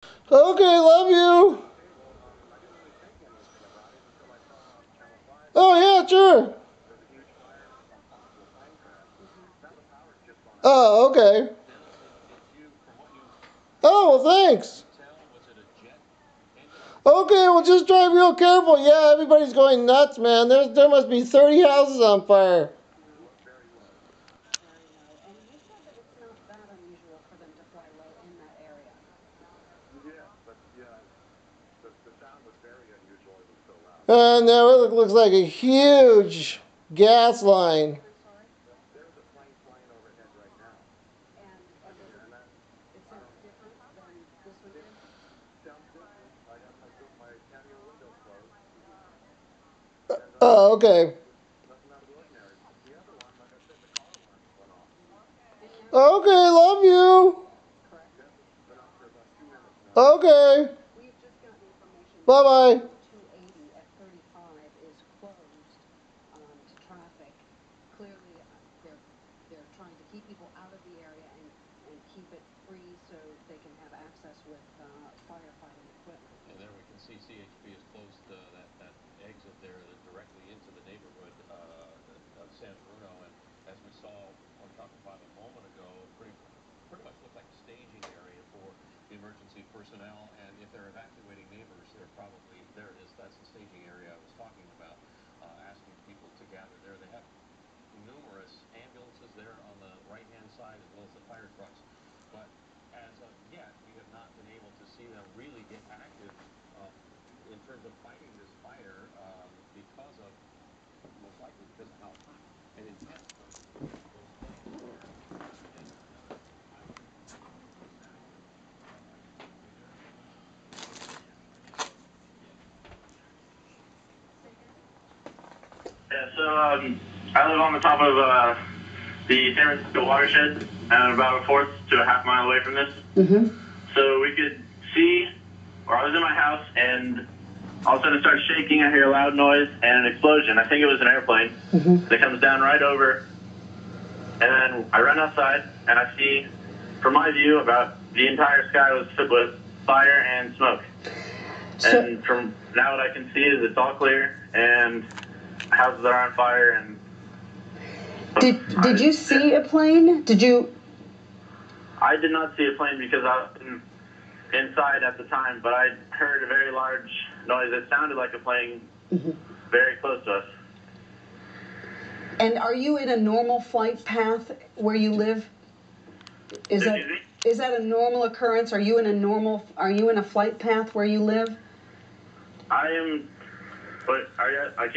Okay, love you. Oh, yeah, sure. Oh, okay. Oh, well, thanks. Okay, well, just drive real careful. Yeah, everybody's going nuts, man. There must be 30 houses on fire. And now it looks like a huge gas line. Oh, okay. Okay, love you. Okay. Bye bye. Yeah, so I live on the top of the San Francisco watershed, and about a fourth to a half mile away from this. Mm-hmm. So we could see, or I was in my house, and all of a sudden it starts shaking. I hear a loud noise and an explosion. I think it was an airplane that comes down right over. And then I run outside, and I see, from my view, about the entire sky was filled with fire and smoke. And from now what I can see is it's all clear, and houses are on fire. And Did you see a plane? Did you? I did not see a plane because I was inside at the time, but I heard a very large noise. It sounded like a plane very close to us. And are you in a normal flight path where you live? Is that a normal occurrence? Are you in a flight path where you live? I am, but I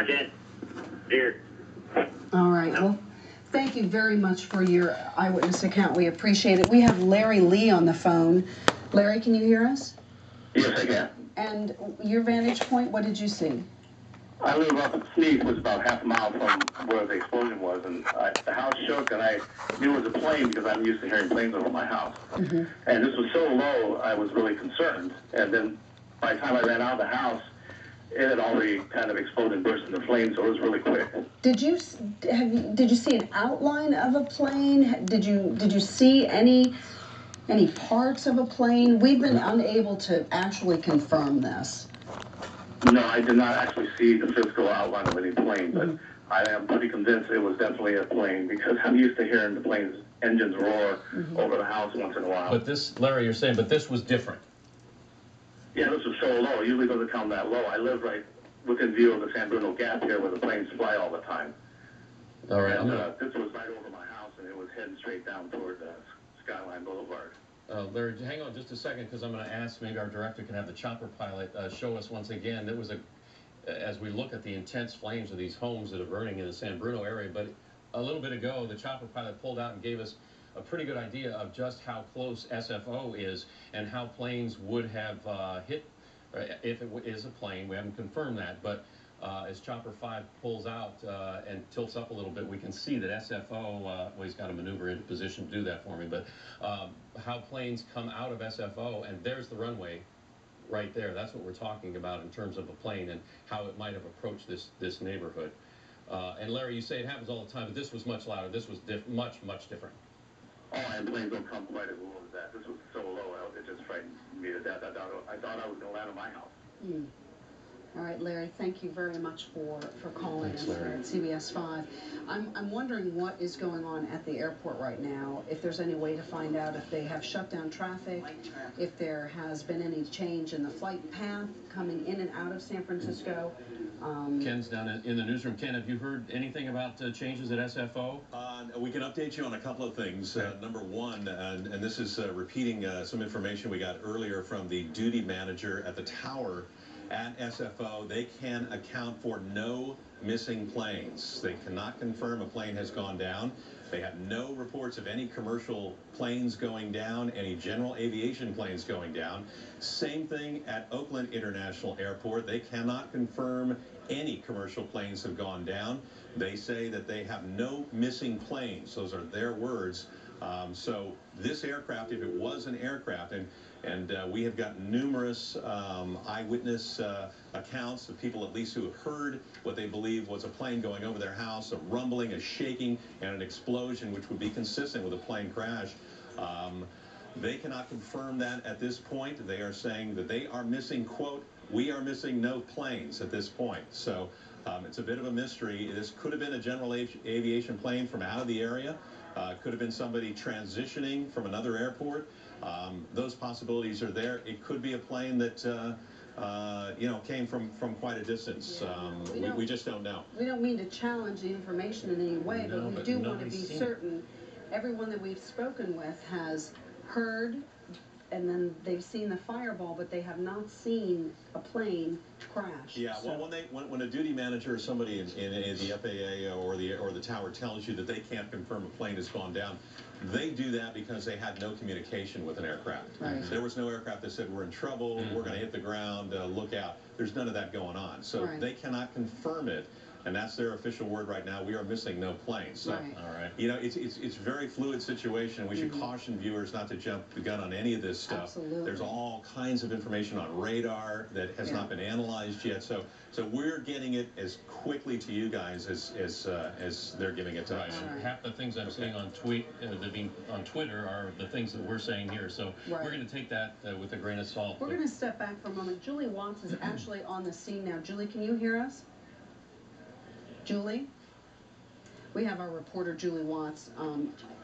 can't hear. All right. Well, thank you very much for your eyewitness account. We appreciate it. We have Larry Lee on the phone. Larry, can you hear us? Yes, I can. And your vantage point, what did you see? I live up in Sneak, was about half a mile from where the explosion was, and the house shook, and I knew it was a plane because I'm used to hearing planes over my house. And this was so low, I was really concerned. And then by the time I ran out of the house, it had already kind of exploded and burst into flames, so it was really quick. Did you see an outline of a plane? Did you see any parts of a plane? We've been unable to actually confirm this. No, I did not actually see the physical outline of any plane, but I am pretty convinced it was definitely a plane because I'm used to hearing the plane's engines roar over the house once in a while. But this, Larry, you're saying, but this was different. Yeah, this was so low. It usually doesn't come that low. I live right within view of the San Bruno Gap here where the planes fly all the time. All right. And, this was right over my house, and it was heading straight down toward Skyline Boulevard. Larry, hang on just a second, because I'm going to ask maybe our director can have the chopper pilot show us once again. There was as we look at the intense flames of these homes that are burning in the San Bruno area, but a little bit ago, the chopper pilot pulled out and gave us a pretty good idea of just how close SFO is and how planes would have hit if it is a plane. We haven't confirmed that, but as Chopper 5 pulls out and tilts up a little bit, we can see that SFO, well, he's got to maneuver into position to do that for me, but how planes come out of SFO, and there's the runway right there. That's what we're talking about in terms of a plane and how it might have approached this neighborhood. And Larry, you say it happens all the time, but this was much louder. This was much different. Oh, and planes don't come quite as low as that. this was so low, it just frightened me to death. I thought I was going to land on my house. Mm. All right, Larry, thank you very much for calling Thanks, us here at CBS 5. I'm wondering what is going on at the airport right now, if there's any way to find out if they have shut down traffic, if there has been any change in the flight path coming in and out of San Francisco. Ken's down in the newsroom. Ken, have you heard anything about changes at SFO? We can update you on a couple of things. Number one, and this is repeating some information we got earlier from the duty manager at the tower at SFO. They can account for no missing planes. They cannot confirm a plane has gone down. They have no reports of any commercial planes going down, any general aviation planes going down. Same thing at Oakland International Airport. They cannot confirm any commercial planes have gone down. They say that they have no missing planes. Those are their words. So this aircraft, if it was an aircraft, and we have got numerous eyewitness accounts of people at least who have heard what they believe was a plane going over their house, a rumbling, a shaking, and an explosion, which would be consistent with a plane crash. They cannot confirm that at this point. They are saying that they are missing, quote, "We are missing no planes" at this point. So it's a bit of a mystery. This could have been a general aviation plane from out of the area. Could have been somebody transitioning from another airport. Those possibilities are there. It could be a plane that came from quite a distance. We just don't know. We don't mean to challenge the information in any way, but we do want to be certain. Everyone that we've spoken with has heard, and then they've seen the fireball, but they have not seen a plane crash. Yeah, well, when a duty manager or somebody in the FAA or the tower tells you that they can't confirm a plane has gone down, they do that because they had no communication with an aircraft. Right. There was no aircraft that said, "We're in trouble, we're going to hit the ground, look out." There's none of that going on. So right. They cannot confirm it. And that's their official word right now. We are missing no planes. So, right. All right. You know, it's a very fluid situation. We should caution viewers not to jump the gun on any of this stuff. Absolutely. There's all kinds of information on radar that has not been analyzed yet. So we're getting it as quickly to you guys as they're giving it to us. Right. Half the things I'm seeing on Twitter are the things that we're saying here. So we're going to take that with a grain of salt. We're going to step back for a moment. Julie Watts is actually on the scene now. Julie, can you hear us? Julie? We have our reporter, Julie Watts,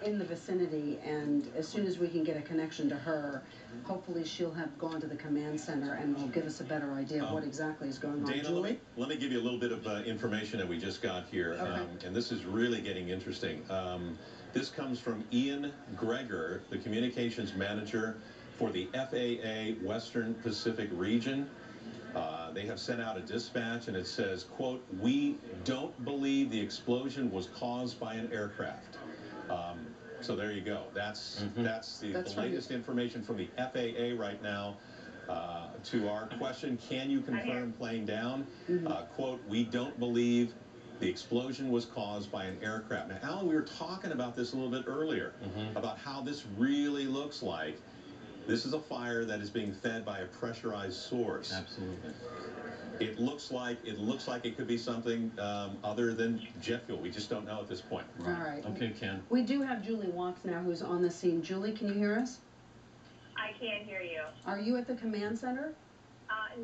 in the vicinity, and as soon as we can get a connection to her, hopefully she'll have gone to the command center and will give us a better idea of what exactly is going on. Dana, Julie? let me give you a little bit of information that we just got here, Okay. and this is really getting interesting. This comes from Ian Greger, the communications manager for the FAA Western Pacific region. They have sent out a dispatch, and it says, quote, "We don't believe the explosion was caused by an aircraft." So there you go. That's the latest information from the FAA right now. To our question, can you confirm plane down? Quote, "We don't believe the explosion was caused by an aircraft." Now, Alan, we were talking about this a little bit earlier, about how this really looks like. This is a fire that is being fed by a pressurized source. Absolutely. It looks like it could be something other than jet fuel. We just don't know at this point. All right. Okay, Ken. We do have Julie Watts now who's on the scene. Julie, can you hear us? I can hear you. Are you at the command center?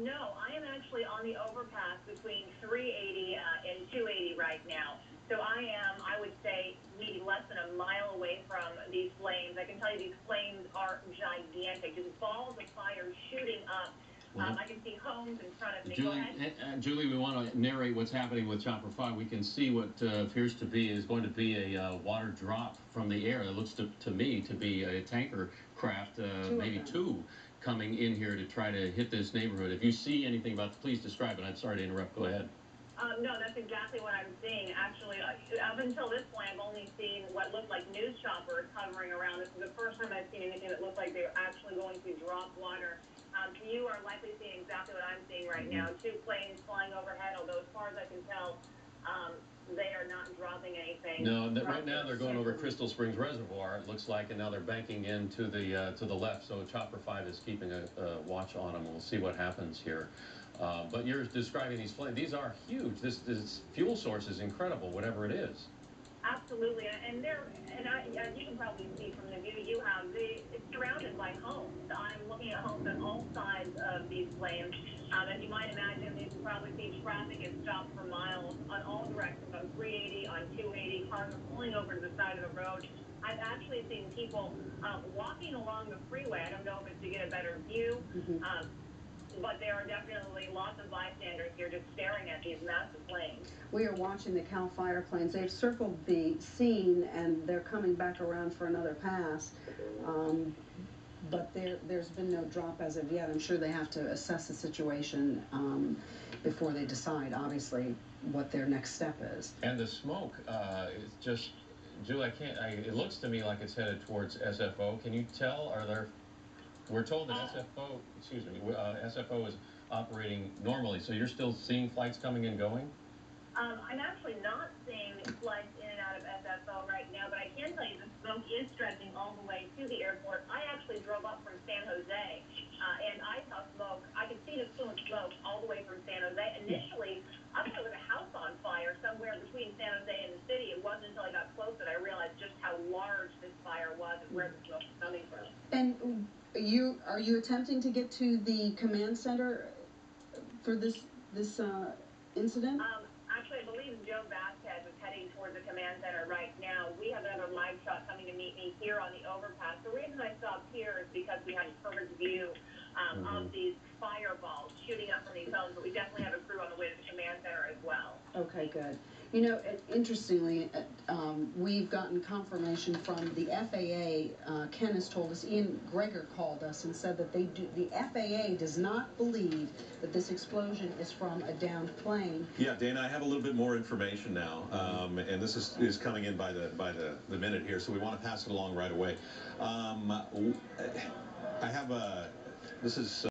No, I am actually on the overpass between 380 and 280 right now. So I would say, maybe less than a mile away from these flames. I can tell you these flames are gigantic, just balls of fire shooting up. I can see homes in front of me. Go ahead. Julie, we want to narrate what's happening with Chopper 5. We can see what appears to be is going to be a water drop from the air. It looks to me to be a tanker craft, maybe two, coming in here to try to hit this neighborhood. If you see anything about this, please describe it. I'm sorry to interrupt. Go ahead. No, that's exactly what I'm seeing. Actually, up until this point, I've only seen what looked like news choppers hovering around. This is the first time I've seen anything that looked like they're actually going to drop water. You are likely seeing exactly what I'm seeing right now. Two planes flying overhead, although as far as I can tell, they are not dropping anything. No, right now they're going over Crystal Springs Reservoir, it looks like, and now they're banking in to the left. So Chopper 5 is keeping a watch on them. We'll see what happens here. But you're describing these flames. These are huge. This fuel source is incredible, whatever it is. Absolutely, and as you can probably see from the view you have, it's surrounded by homes. I'm looking at homes on all sides of these flames. As you might imagine, you can probably see traffic is stopped for miles on all directions, on 380, on 280, cars are pulling over to the side of the road. I've actually seen people walking along the freeway. I don't know if it's to get a better view, but there are definitely lots of bystanders here just staring at these massive flames. We are watching the CAL FIRE planes. They've circled the scene and they're coming back around for another pass. But there's been no drop as of yet. I'm sure they have to assess the situation before they decide, obviously, what their next step is. And the smoke is just, Julie, it looks to me like it's headed towards SFO. Can you tell? We're told that SFO is operating normally, so you're still seeing flights coming and going? I'm actually not seeing flights in and out of SFO right now, but I can tell you the smoke is stretching all the way to the airport. I actually drove up from San Jose, and I saw smoke. I could see the plume of smoke all the way from San Jose. Initially, I thought it was a house on fire somewhere between San Jose and the city. It wasn't until I got close that I realized just how large this fire was and where the smoke was coming from. And are you attempting to get to the command center for this incident? Actually, I believe Joe Vasquez is heading towards the command center right now. We have another live shot coming to meet me here on the overpass. The reason I stopped here is because we had a perfect view of these fireballs shooting up from these homes, but we definitely have a crew on the way to the command center as well. Okay, good. You know, interestingly, we've gotten confirmation from the FAA. Ken has told us, Ian Gregor called us and said that the FAA does not believe that this explosion is from a downed plane. Yeah, Dana, I have a little bit more information now, and this is coming in by the minute here, so we want to pass it along right away. I have this is